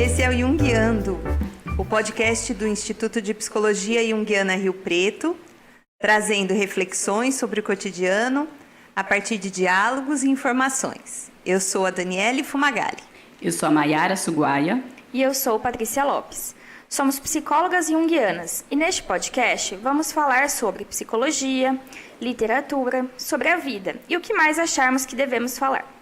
Esse é o Jungiando, o podcast do Instituto de Psicologia Junguiana Rio Preto, trazendo reflexões sobre o cotidiano a partir de diálogos e informações. Eu sou a Daniele Fumagalli. Eu sou a Maiara Suguaia. E eu sou Patrícia Lopes. Somos psicólogas junguianas e neste podcast vamos falar sobre psicologia, literatura, sobre a vida e o que mais acharmos que devemos falar.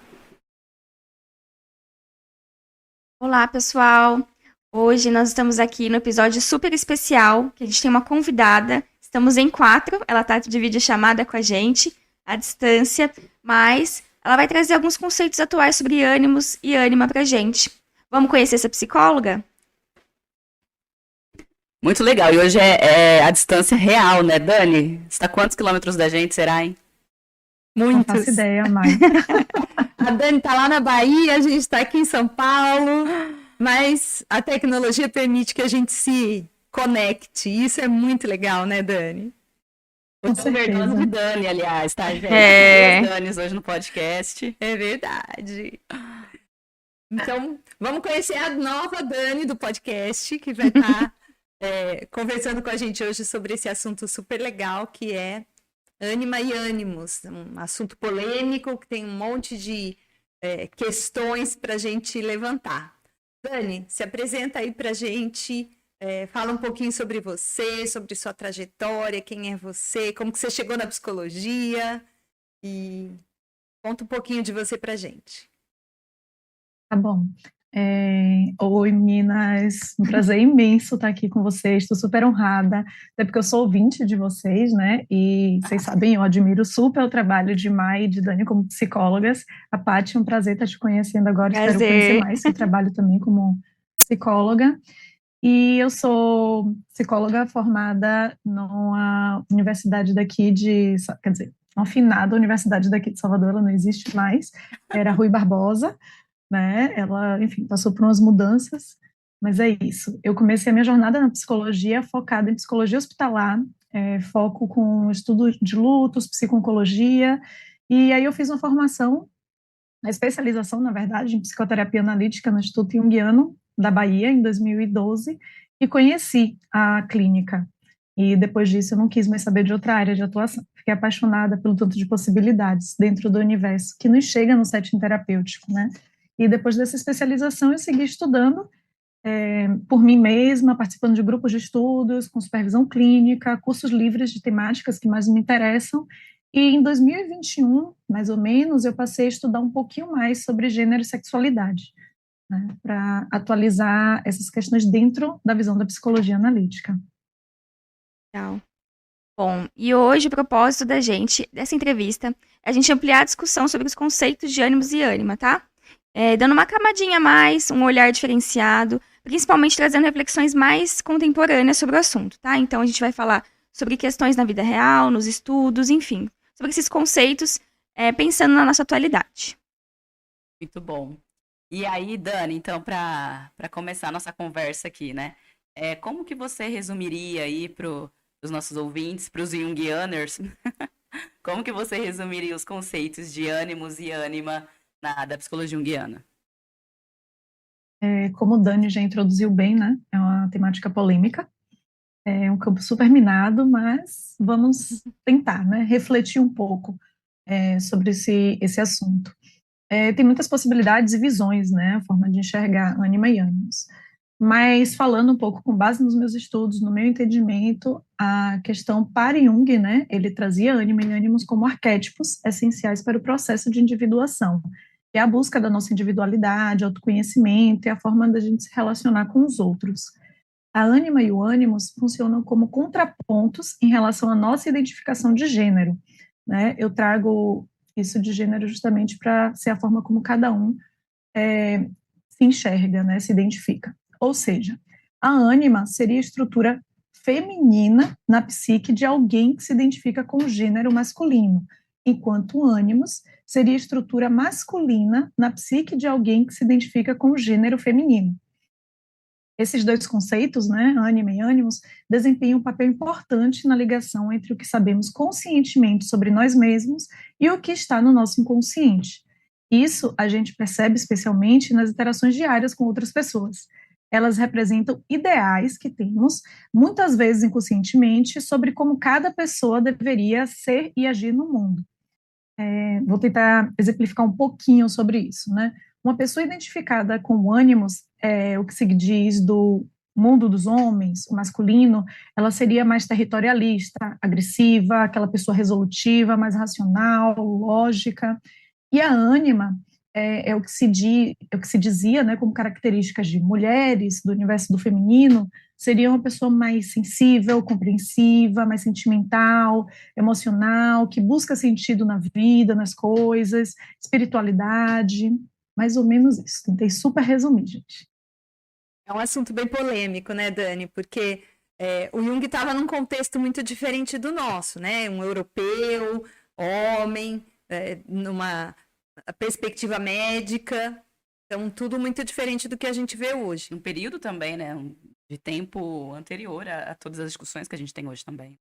Olá, pessoal! Hoje nós estamos aqui no episódio super especial, que a gente tem uma convidada. Estamos em 4, ela está de videochamada com a gente, à distância, mas ela vai trazer alguns conceitos atuais sobre ânimos e ânima pra gente. Vamos conhecer essa psicóloga? Muito legal, e hoje é a distância real, né, Dani? Você está a quantos quilômetros da gente, será, hein? Muitos. Não faço ideia, Mai. A Dani está lá na Bahia, a gente está aqui em São Paulo, mas a tecnologia permite que a gente se conecte. Isso é muito legal, né, Dani? Com certeza. De Dani, aliás, tá, gente? Duas Danis hoje no podcast. É verdade. Então, vamos conhecer a nova Dani do podcast, que vai estar conversando com a gente hoje sobre esse assunto super legal, que é ânima e ânimos. Um assunto polêmico, que tem um monte de questões para a gente levantar. Dani, se apresenta aí para a gente, fala um pouquinho sobre você, sobre sua trajetória, quem é você, como que você chegou na psicologia e conta um pouquinho de você para a gente. Tá bom. Oi, meninas. Um prazer imenso estar aqui com vocês. Estou super honrada, até porque eu sou ouvinte de vocês, né? E vocês sabem, eu admiro super o trabalho de Mai e de Dani como psicólogas. A Paty, é um prazer estar te conhecendo agora. Prazer. Espero conhecer mais seu trabalho também como psicóloga. E eu sou psicóloga formada numa universidade daqui quer dizer, uma afinada universidade daqui de Salvador, ela não existe mais, era Rui Barbosa, né? Ela, enfim, passou por umas mudanças, mas é isso. Eu comecei a minha jornada na psicologia focada em psicologia hospitalar, foco com estudo de lutos, psico-oncologia, e aí eu fiz uma formação, uma especialização, na verdade, em psicoterapia analítica no Instituto Junguiano da Bahia, em 2012, e conheci a clínica. E depois disso eu não quis mais saber de outra área de atuação. Fiquei apaixonada pelo tanto de possibilidades dentro do universo que nos chega no setting terapêutico, né? E depois dessa especialização, eu segui estudando por mim mesma, participando de grupos de estudos, com supervisão clínica, cursos livres de temáticas que mais me interessam. E em 2021, mais ou menos, eu passei a estudar um pouquinho mais sobre gênero e sexualidade, né, para atualizar essas questões dentro da visão da psicologia analítica. Legal. Bom, e hoje o propósito dessa entrevista, é a gente ampliar a discussão sobre os conceitos de ânimos e ânima, tá? Dando uma camadinha a mais, um olhar diferenciado, principalmente trazendo reflexões mais contemporâneas sobre o assunto, tá? Então a gente vai falar sobre questões na vida real, nos estudos, enfim, sobre esses conceitos, pensando na nossa atualidade. Muito bom. E aí, Dani, então, para começar a nossa conversa aqui, né? Como que você resumiria aí para os nossos ouvintes, para os Jungianers, como que você resumiria os conceitos de ânimos e ânima da psicologia junguiana? Como o Dani já introduziu bem, né? É uma temática polêmica, é um campo super minado, mas vamos tentar, né? Refletir um pouco sobre esse assunto. Tem muitas possibilidades e visões, né? A forma de enxergar ânima e ânimos. Mas falando um pouco com base nos meus estudos, no meu entendimento, a questão para Jung, né? Ele trazia ânima e ânimos como arquétipos essenciais para o processo de individuação, que é a busca da nossa individualidade, autoconhecimento e a forma da gente se relacionar com os outros. A ânima e o ânimos funcionam como contrapontos em relação à nossa identificação de gênero, né? Eu trago isso de gênero justamente para ser a forma como cada um se enxerga, né? Se identifica. Ou seja, a ânima seria a estrutura feminina na psique de alguém que se identifica com o gênero masculino, enquanto o ânimos seria a estrutura masculina na psique de alguém que se identifica com o gênero feminino. Esses dois conceitos, né, ânima e ânimos, desempenham um papel importante na ligação entre o que sabemos conscientemente sobre nós mesmos e o que está no nosso inconsciente. Isso a gente percebe especialmente nas interações diárias com outras pessoas. elas representam ideais que temos, muitas vezes inconscientemente, sobre como cada pessoa deveria ser e agir no mundo. Vou tentar exemplificar um pouquinho sobre isso, né? Uma pessoa identificada com ânimos, o que se diz do mundo dos homens, o masculino, ela seria mais territorialista, agressiva, aquela pessoa resolutiva, mais racional, lógica. E a ânima é o que se dizia, né, como características de mulheres do universo do feminino, seria uma pessoa mais sensível, compreensiva, mais sentimental, emocional, que busca sentido na vida, nas coisas, espiritualidade, mais ou menos isso. Tentei super resumir, gente. É um assunto bem polêmico, né, Dani? Porque o Jung estava num contexto muito diferente do nosso, né? Um europeu, homem, numa perspectiva médica. Então, tudo muito diferente do que a gente vê hoje. Um período também, né? De tempo anterior a todas as discussões que a gente tem hoje também.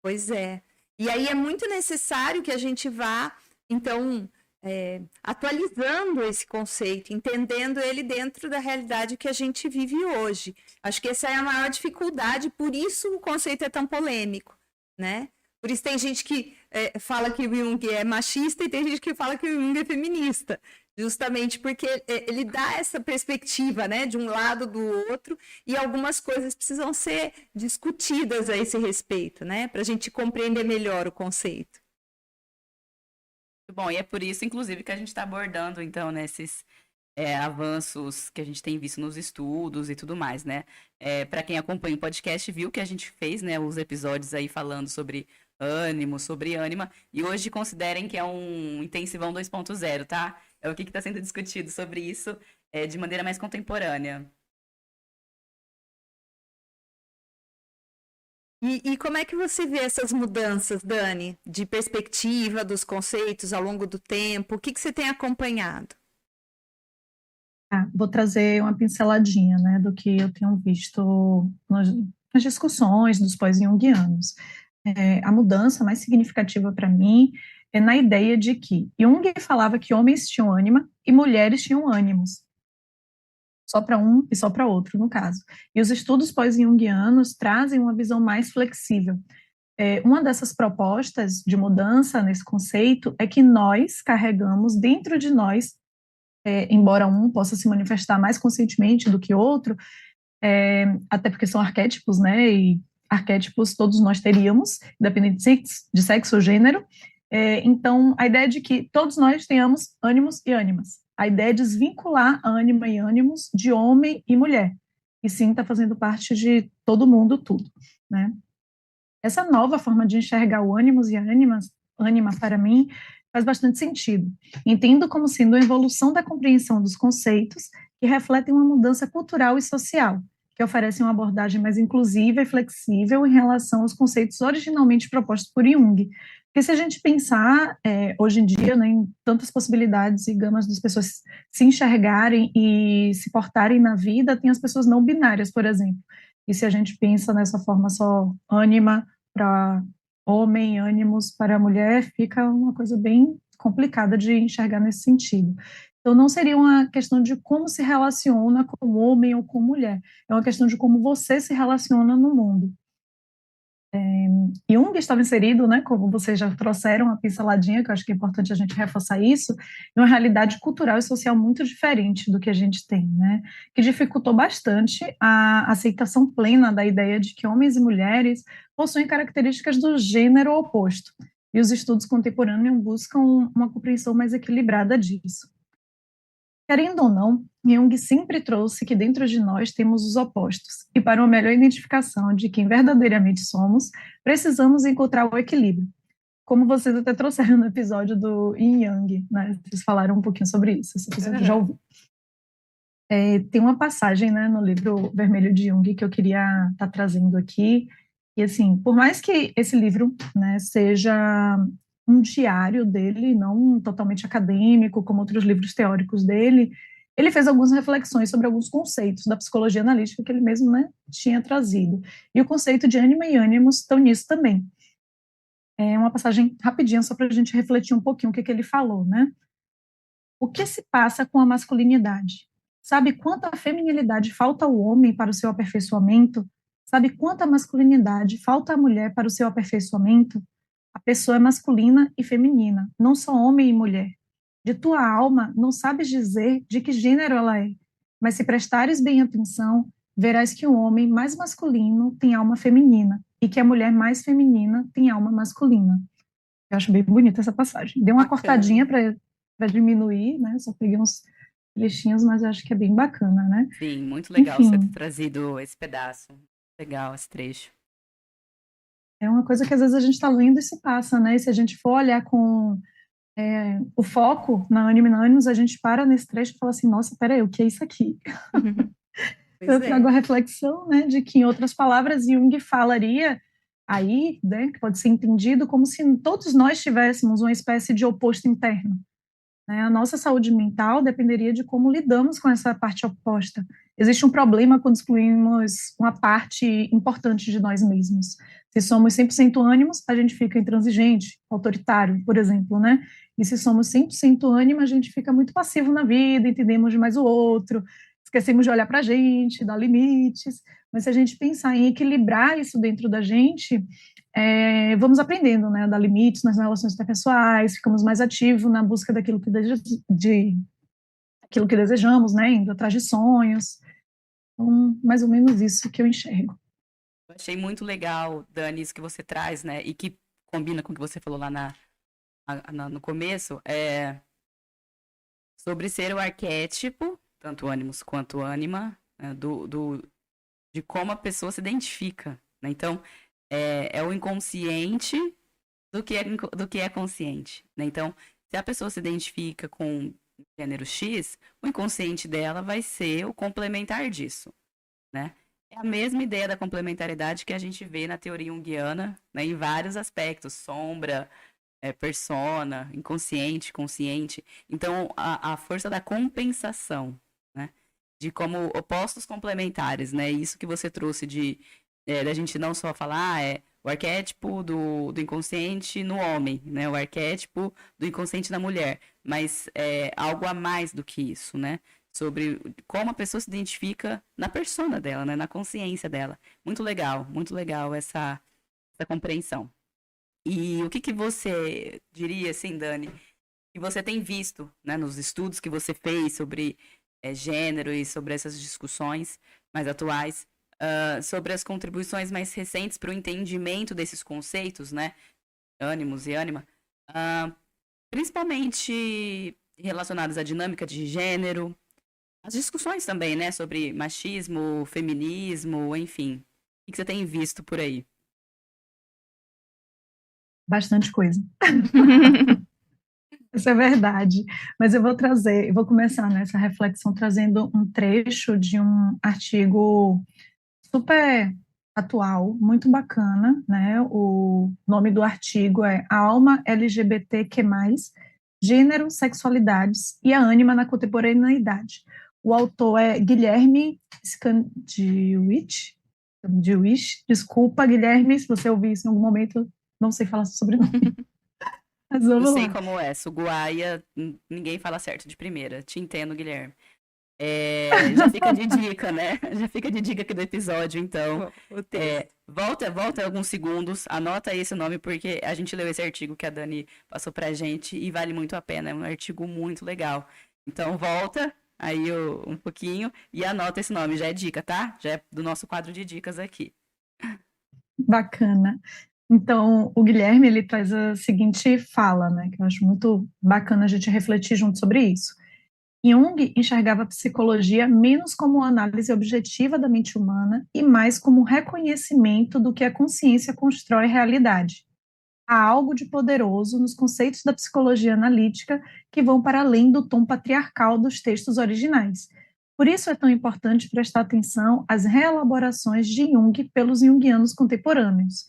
Pois é. E aí é muito necessário que a gente vá, então, atualizando esse conceito, entendendo ele dentro da realidade que a gente vive hoje. Acho que essa é a maior dificuldade, por isso o conceito é tão polêmico, né? Por isso tem gente que fala que o Jung é machista e tem gente que fala que o Jung é feminista, justamente porque ele dá essa perspectiva, né, de um lado do outro, e algumas coisas precisam ser discutidas a esse respeito, né, para a gente compreender melhor o conceito. Bom, e é por isso, inclusive, que a gente está abordando, então, nesses avanços que a gente tem visto nos estudos e tudo mais, né? Para quem acompanha o podcast, viu que a gente fez, né, os episódios aí falando sobre ânimo, sobre ânima, e hoje considerem que é um intensivão 2.0, tá? É o que está sendo discutido sobre isso de maneira mais contemporânea. E como é que você vê essas mudanças, Dani, de perspectiva dos conceitos ao longo do tempo? O que você tem acompanhado? Vou trazer uma pinceladinha, né, do que eu tenho visto nas discussões dos pós-junguianos. A mudança mais significativa para mim é na ideia de que Jung falava que homens tinham ânima e mulheres tinham ânimos, só para um e só para outro, no caso. E os estudos pós-junguianos trazem uma visão mais flexível. Uma dessas propostas de mudança nesse conceito é que nós carregamos dentro de nós, embora um possa se manifestar mais conscientemente do que outro, até porque são arquétipos, né, e arquétipos todos nós teríamos, independente de sexo ou gênero. Então, a ideia de que todos nós tenhamos ânimos e ânimas. A ideia é desvincular ânima e ânimos de homem e mulher. E sim, está fazendo parte de todo mundo, tudo, né? Essa nova forma de enxergar o ânimos e ânima, para mim, faz bastante sentido. Entendo como sendo a evolução da compreensão dos conceitos que refletem uma mudança cultural e social, que oferecem uma abordagem mais inclusiva e flexível em relação aos conceitos originalmente propostos por Jung. Porque se a gente pensar, hoje em dia, né, em tantas possibilidades e gamas das pessoas se enxergarem e se portarem na vida, tem as pessoas não binárias, por exemplo. E se a gente pensa nessa forma só ânima para homem, ânimos para mulher, fica uma coisa bem complicada de enxergar nesse sentido. Então, não seria uma questão de como se relaciona com homem ou com mulher, é uma questão de como você se relaciona no mundo. Jung estava inserido, né, como vocês já trouxeram a pinceladinha, que eu acho que é importante a gente reforçar isso, em uma realidade cultural e social muito diferente do que a gente tem, né, que dificultou bastante a aceitação plena da ideia de que homens e mulheres possuem características do gênero oposto, e os estudos contemporâneos buscam uma compreensão mais equilibrada disso. Querendo ou não, Jung sempre trouxe que dentro de nós temos os opostos, e para uma melhor identificação de quem verdadeiramente somos, precisamos encontrar o equilíbrio. Como vocês até trouxeram no episódio do Yin Yang, né? Vocês falaram um pouquinho sobre isso, esse episódio eu já ouvi. Tem uma passagem, né, no livro Vermelho de Jung que eu queria estar trazendo aqui, e assim, por mais que esse livro, né, seja um diário dele, não totalmente acadêmico, como outros livros teóricos dele, ele fez algumas reflexões sobre alguns conceitos da psicologia analítica que ele mesmo, né, tinha trazido. E o conceito de ânima e ânimos estão nisso também. É uma passagem rapidinha, só para a gente refletir um pouquinho o que ele falou, né? O que se passa com a masculinidade? Sabe quanta feminilidade falta ao homem para o seu aperfeiçoamento? Sabe quanta masculinidade falta à mulher para o seu aperfeiçoamento? A pessoa é masculina e feminina, não só homem e mulher. De tua alma não sabes dizer de que gênero ela é, mas se prestares bem atenção, verás que o homem mais masculino tem alma feminina e que a mulher mais feminina tem alma masculina. Eu acho bem bonita essa passagem. Dei uma Bacana. cortadinha para diminuir, né? Só peguei uns trechinhos, mas eu acho que é bem bacana, né? Sim, muito legal você ter Enfim, trazido esse pedaço. Legal esse trecho. é uma coisa que às vezes a gente está lendo e se passa, né? E se a gente for olhar com o foco na Anime Anonymous, a gente para nesse trecho e fala assim, nossa, peraí, o que é isso aqui? Pois Eu trago é. a reflexão, né, de que, em outras palavras, Jung falaria aí, né, que pode ser entendido como se todos nós tivéssemos uma espécie de oposto interno, né? A nossa saúde mental dependeria de como lidamos com essa parte oposta. Existe um problema quando excluímos uma parte importante de nós mesmos. Se somos 100% ânimos, a gente fica intransigente, autoritário, por exemplo, né? E se somos 100% ânimo, a gente fica muito passivo na vida, entendemos demais o outro, esquecemos de olhar para a gente, dar limites. Mas se a gente pensar em equilibrar isso dentro da gente, vamos aprendendo, né, a dar limites nas relações interpessoais, ficamos mais ativos na busca daquilo que, aquilo que desejamos, né, indo atrás de sonhos. Então, mais ou menos isso que eu enxergo. Eu achei muito legal, Dani, isso que você traz, né? E que combina com o que você falou lá no começo, sobre ser o arquétipo, tanto ânimos quanto ânima, né, de como a pessoa se identifica, né? Então, é o inconsciente do que é consciente, né? Então, se a pessoa se identifica com gênero X, o inconsciente dela vai ser o complementar disso, né? É a mesma ideia da complementaridade que a gente vê na teoria junguiana, né, em vários aspectos, sombra, persona, inconsciente, consciente. Então, a força da compensação, né, de como opostos complementares, né, isso que você trouxe da gente não só falar, o arquétipo do inconsciente no homem, né, o arquétipo do inconsciente na mulher, mas algo a mais do que isso, né, sobre como a pessoa se identifica na persona dela, né, na consciência dela. Muito legal essa compreensão. E o que você diria, assim, Dani, que você tem visto, né, nos estudos que você fez sobre gênero e sobre essas discussões mais atuais, sobre as contribuições mais recentes para o entendimento desses conceitos, né, ânimos e ânima, principalmente relacionados à dinâmica de gênero, as discussões também, né, sobre machismo, feminismo, enfim. O que você tem visto por aí? Bastante coisa. Isso é verdade. Mas eu vou começar nessa reflexão trazendo um trecho de um artigo super atual, muito bacana, né? O nome do artigo é A Alma LGBTQ+, Gênero, Sexualidades e a Ânima na Contemporaneidade. O autor é Guilherme Skandiewicz. Desculpa, Guilherme, se você ouvir isso em algum momento, não sei falar seu sobrenome. Mas Eu vamos sei lá. como é, Suguaia, ninguém fala certo de primeira. Te entendo, Guilherme. Já fica de dica, né? Já fica de dica aqui do episódio, então. O texto. Volta alguns segundos, anota aí esse nome, porque a gente leu esse artigo que a Dani passou pra gente e vale muito a pena. É um artigo muito legal. Então, volta aí um pouquinho e anota esse nome. Já é dica, tá? Já é do nosso quadro de dicas aqui. Bacana. Então, o Guilherme, ele traz a seguinte fala, né, que eu acho muito bacana a gente refletir junto sobre isso. Jung enxergava a psicologia menos como uma análise objetiva da mente humana e mais como um reconhecimento do que a consciência constrói realidade. Há algo de poderoso nos conceitos da psicologia analítica que vão para além do tom patriarcal dos textos originais. Por isso é tão importante prestar atenção às reelaborações de Jung pelos junguianos contemporâneos.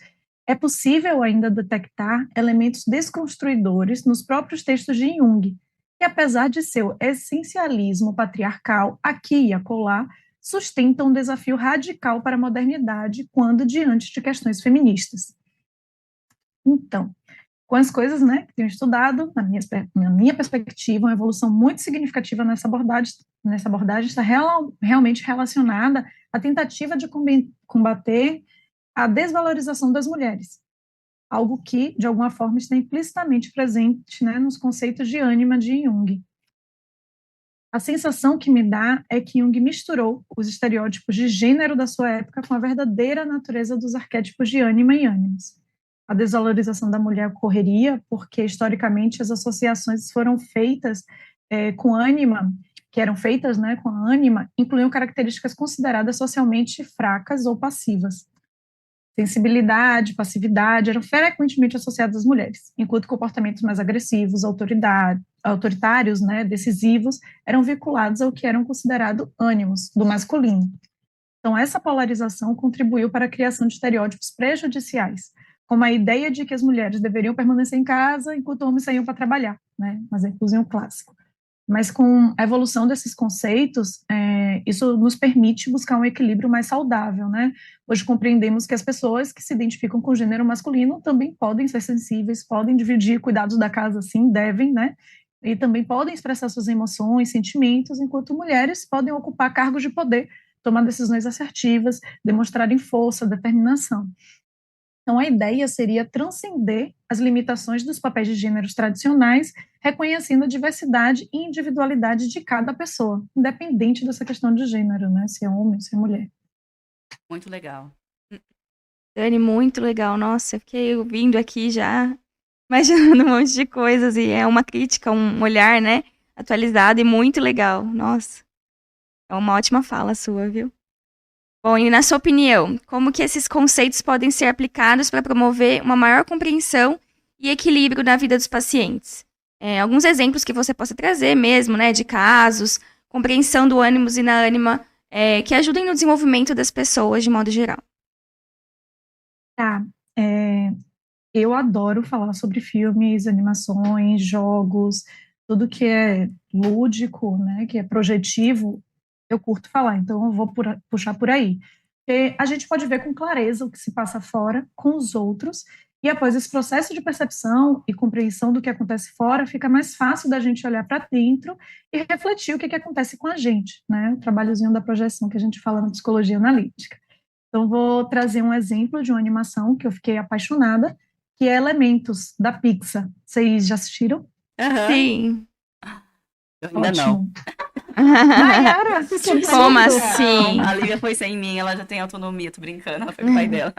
É possível ainda detectar elementos desconstruidores nos próprios textos de Jung, que, apesar de seu essencialismo patriarcal aqui e acolá, sustentam um desafio radical para a modernidade quando diante de questões feministas. Então, com as coisas, né, que tenho estudado, na minha perspectiva, uma evolução muito significativa nessa abordagem está realmente relacionada à tentativa de combater a desvalorização das mulheres, algo que, de alguma forma, está implicitamente presente, né, nos conceitos de ânima de Jung. A sensação que me dá é que Jung misturou os estereótipos de gênero da sua época com a verdadeira natureza dos arquétipos de ânima e ânimos. A desvalorização da mulher ocorreria porque, historicamente, as associações foram feitas com ânima, que eram feitas, né, com a ânima, incluíam características consideradas socialmente fracas ou passivas. Sensibilidade, passividade eram frequentemente associadas às mulheres, enquanto comportamentos mais agressivos, autoritários, né, decisivos, eram vinculados ao que eram considerados ânimos, do masculino. Então, essa polarização contribuiu para a criação de estereótipos prejudiciais, como a ideia de que as mulheres deveriam permanecer em casa enquanto homens saíam para trabalhar, né, um exemplozinho clássico. Mas com a evolução desses conceitos, isso nos permite buscar um equilíbrio mais saudável, né? Hoje compreendemos que as pessoas que se identificam com o gênero masculino também podem ser sensíveis, podem dividir cuidados da casa, sim, devem, né? E também podem expressar suas emoções, sentimentos, enquanto mulheres podem ocupar cargos de poder, tomar decisões assertivas, demonstrarem força, determinação. Então, a ideia seria transcender as limitações dos papéis de gêneros tradicionais, reconhecendo a diversidade e individualidade de cada pessoa, independente dessa questão de gênero, né? Se é homem ou se é mulher. Muito legal. Dani, muito legal. Nossa, eu fiquei ouvindo aqui já, imaginando um monte de coisas. E é uma crítica, um olhar, né? Atualizado e muito legal. Nossa, é uma ótima fala sua, viu? Bom, e na sua opinião, como que esses conceitos podem ser aplicados para promover uma maior compreensão e equilíbrio na vida dos pacientes? Alguns exemplos que você possa trazer mesmo, né, de casos, compreensão do ânimos e na ânima, que ajudem no desenvolvimento das pessoas de modo geral. Tá, eu adoro falar sobre filmes, animações, jogos, tudo que é lúdico, né, que é projetivo, eu curto falar, então eu vou puxar por aí. Porque a gente pode ver com clareza o que se passa fora com os outros, e após esse processo de percepção e compreensão do que acontece fora, fica mais fácil da gente olhar para dentro e refletir o que acontece com a gente, né? O trabalhozinho da projeção que a gente fala na psicologia analítica. Então, vou trazer um exemplo de uma animação que eu fiquei apaixonada, que é Elementos, da Pixar. Vocês já assistiram? Sim. Eu ainda não. Nayara, assistiu Como tudo? assim? A Lívia foi sem mim, ela já tem autonomia, tô brincando, ela foi com o pai dela.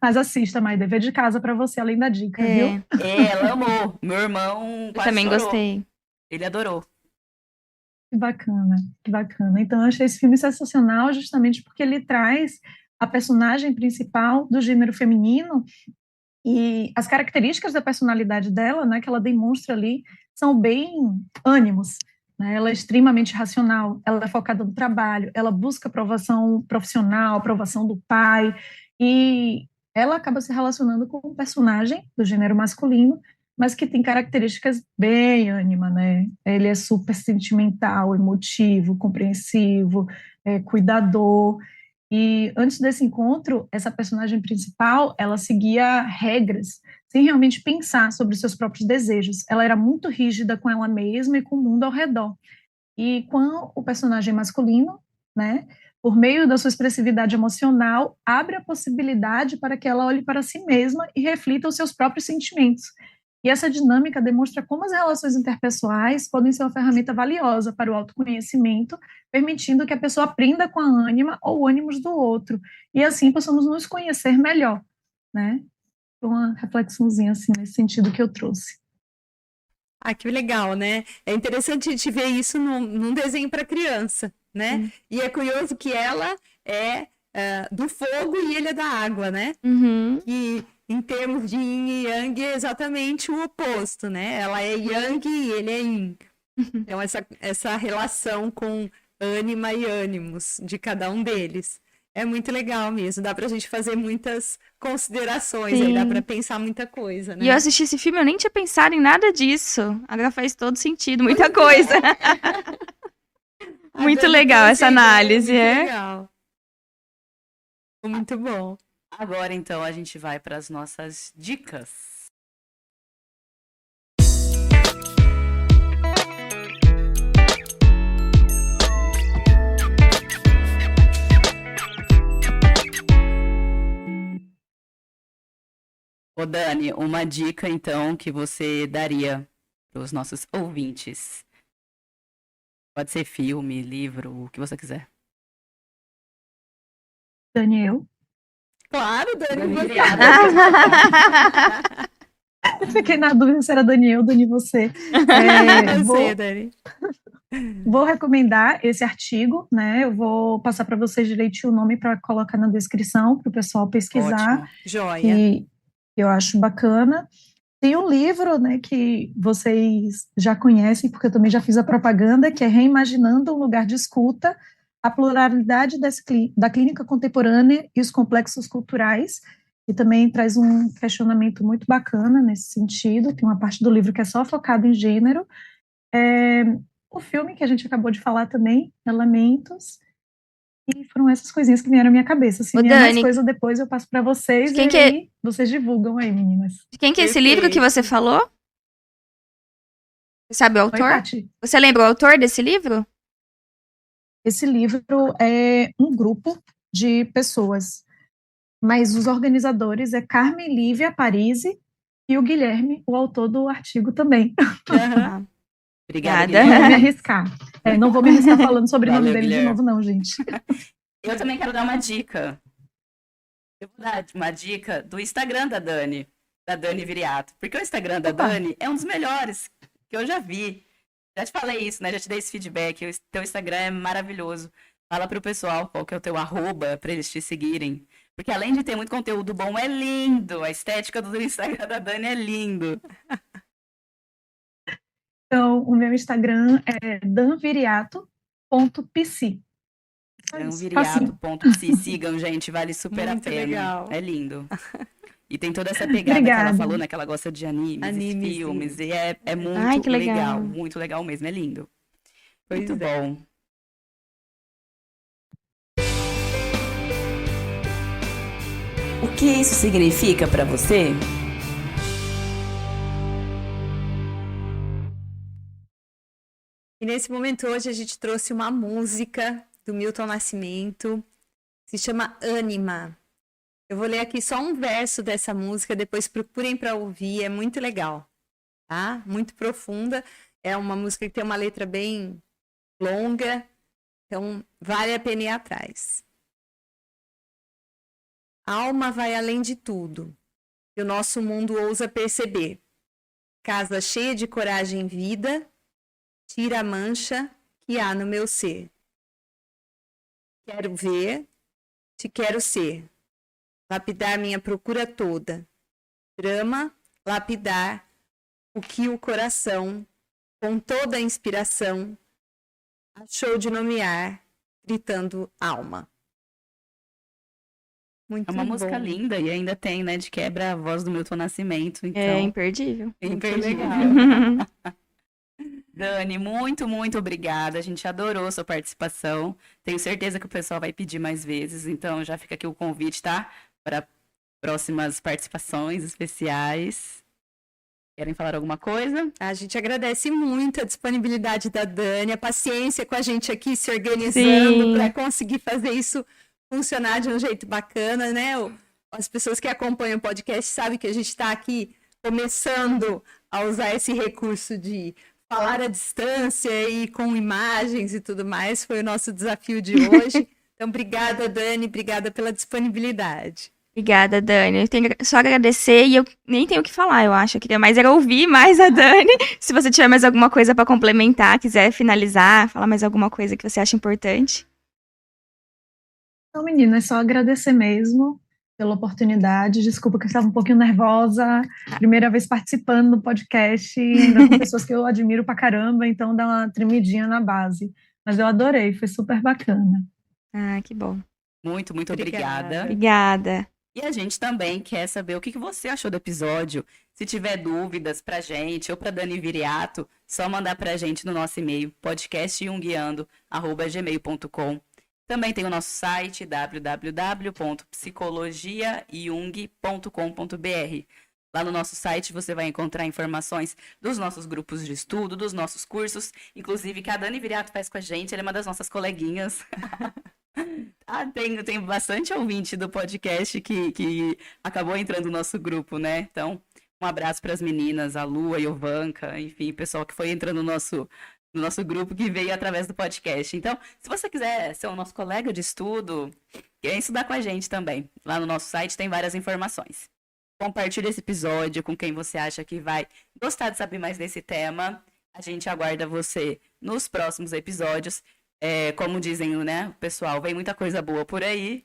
Mas assista, Mai, dever de casa para você, além da dica, viu? Ela amou. Meu irmão Eu quase também chorou. gostei. Ele adorou. Que bacana, que bacana. Então, eu achei esse filme sensacional justamente porque ele traz a personagem principal do gênero feminino e as características da personalidade dela, né, que ela demonstra ali, são bem ânimos, né? Ela é extremamente racional, ela é focada no trabalho, ela busca aprovação profissional, aprovação do pai, e ela acaba se relacionando com um personagem do gênero masculino, mas que tem características bem ânima, né? Ele é super sentimental, emotivo, compreensivo, cuidador. E antes desse encontro, essa personagem principal, ela seguia regras, sem realmente pensar sobre os seus próprios desejos. Ela era muito rígida com ela mesma e com o mundo ao redor. E com o personagem masculino, né, por meio da sua expressividade emocional, abre a possibilidade para que ela olhe para si mesma e reflita os seus próprios sentimentos. E essa dinâmica demonstra como as relações interpessoais podem ser uma ferramenta valiosa para o autoconhecimento, permitindo que a pessoa aprenda com a ânima ou o ânimos do outro, e assim possamos nos conhecer melhor, né? Uma reflexãozinha assim nesse sentido que eu trouxe. Ah, que legal, né? É interessante a gente ver isso num desenho para criança, né? E é curioso que ela é do fogo e ele é da água, né? Uhum. E em termos de yin e yang é exatamente o oposto, né? Ela é yang e ele é yin. Então essa relação com ânima e ânimos de cada um deles. É muito legal mesmo, dá pra gente fazer muitas considerações, aí dá pra pensar muita coisa, né? E eu assisti esse filme, eu nem tinha pensado em nada disso. Agora faz todo sentido, muita coisa. Muito legal essa análise, Muito legal. Muito bom. Agora, então, a gente vai para as nossas dicas. Ô, Dani, uma dica, então, que você daria para os nossos ouvintes. Pode ser filme, livro, o que você quiser. Daniel. Claro, Dani, Dani você. Viriato. Eu fiquei na dúvida se era Daniel, Dani, você. Eu Vou, sei, Dani. vou recomendar esse artigo, né? Eu vou passar para vocês direitinho o nome para colocar na descrição, para o pessoal pesquisar, Ótimo. Joia. que eu acho bacana. Tem um livro, né, que vocês já conhecem, porque eu também já fiz a propaganda, que é Reimaginando um Lugar de Escuta, a pluralidade da clínica contemporânea e os complexos culturais, e também traz um questionamento muito bacana nesse sentido. Tem uma parte do livro que é só focada em gênero. O filme que a gente acabou de falar também, Elementos, e foram essas coisinhas que vieram à minha cabeça. Se Ô, vier mais Dani, coisa depois, eu passo para vocês, de quem e que é- aí vocês divulgam aí, meninas. De quem que é esse livro que você falou? Você sabe o Oi, autor? Paty. Você lembra o autor desse livro? Esse livro é um grupo de pessoas, mas os organizadores é Carmen Lívia Parisi e o Guilherme, o autor do artigo também. Aham. Obrigada, Obrigada. Não vou me Guilherme. arriscar. Não vou me arriscar falando sobre o nome Valeu, dele de Guilherme. novo, não, gente. Eu também quero dar uma dica. Eu vou dar uma dica do Instagram da Dani Viriato. Porque o Instagram da Opa. Dani é um dos melhores que eu já vi. Já te falei isso, né? Já te dei esse feedback. O teu Instagram é maravilhoso. Fala pro pessoal qual que é o teu arroba pra eles te seguirem. Porque além de ter muito conteúdo bom, é lindo. A estética do Instagram da Dani é lindo. Então, o meu Instagram é danviriato.pc. Só isso, facinho. Danviriato.psi. Sigam, gente. Vale super a Muito pena. legal. É lindo. E tem toda essa pegada que ela Obrigada. falou, né? Que ela gosta de animes, Animes, e filmes. sim. E é muito Ai, que legal. legal. Muito legal mesmo. É lindo. Pois Muito é. bom. O que isso significa para você? E nesse momento hoje a gente trouxe uma música do Milton Nascimento, se chama Ânima. Eu vou ler aqui só um verso dessa música, depois procurem para ouvir, é muito legal, tá? Muito profunda. É uma música que tem uma letra bem longa, então vale a pena ir atrás. A alma vai além de tudo, e o nosso mundo ousa perceber. Casa cheia de coragem e vida, tira a mancha que há no meu ser. Quero ver, te quero ser, lapidar minha procura toda. Drama, lapidar o que o coração, com toda a inspiração, achou de nomear, gritando alma. Muito É uma bom. música linda e ainda tem, né? De quebra a voz do Milton Nascimento. Então, É imperdível. é Muito imperdível. legal. Dani, muito, muito obrigada. A gente adorou sua participação. Tenho certeza que o pessoal vai pedir mais vezes. Então, já fica aqui o convite, tá? Para próximas participações especiais. Querem falar alguma coisa? A gente agradece muito a disponibilidade da Dani, a paciência com a gente aqui se organizando Sim. para conseguir fazer isso funcionar de um jeito bacana, né? As pessoas que acompanham o podcast sabem que a gente está aqui começando a usar esse recurso de falar à distância e com imagens e tudo mais. Foi o nosso desafio de hoje. Então, obrigada, Dani, obrigada pela disponibilidade. Obrigada, Dani. Eu tenho só agradecer e eu nem tenho o que falar, eu acho. Eu queria mais era ouvir mais a Dani. Se você tiver mais alguma coisa para complementar, quiser finalizar, falar mais alguma coisa que você acha importante. Então, menina, é só agradecer mesmo pela oportunidade. Desculpa que eu estava um pouquinho nervosa. Primeira vez participando do podcast, ainda com pessoas que eu admiro pra caramba, então dá uma tremidinha na base. Mas eu adorei, foi super bacana. Ah, que bom. Muito, muito Obrigada. obrigada. Obrigada. E a gente também quer saber o que você achou do episódio. Se tiver dúvidas pra gente ou pra Dani Viriato, só mandar pra gente no nosso e-mail, podcastjunguiando@gmail.com. Também tem o nosso site www.psicologiajung.com.br. Lá no nosso site você vai encontrar informações dos nossos grupos de estudo, dos nossos cursos, inclusive que a Dani Viriato faz com a gente, ela é uma das nossas coleguinhas. Tem bastante ouvinte do podcast que acabou entrando no nosso grupo, né? Então, um abraço para as meninas, a Lu, a Iovanka, enfim, o pessoal que foi entrando no nosso grupo que veio através do podcast. Então, se você quiser ser o nosso colega de estudo, quer estudar com a gente também. Lá no nosso site tem várias informações. Compartilhe esse episódio com quem você acha que vai gostar de saber mais desse tema. A gente aguarda você nos próximos episódios. Como dizem, né, pessoal, vem muita coisa boa por aí.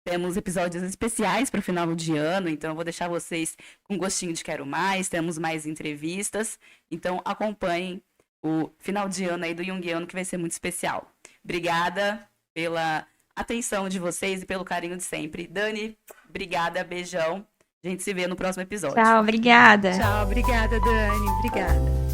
Temos episódios especiais para o final de ano, então eu vou deixar vocês com gostinho de quero mais. Temos mais entrevistas, então acompanhem o final de ano aí do Jungiano, que vai ser muito especial. Obrigada pela atenção de vocês e pelo carinho de sempre. Dani, obrigada, beijão. A gente se vê no próximo episódio. Tchau, obrigada. Tchau, obrigada, Dani. Obrigada.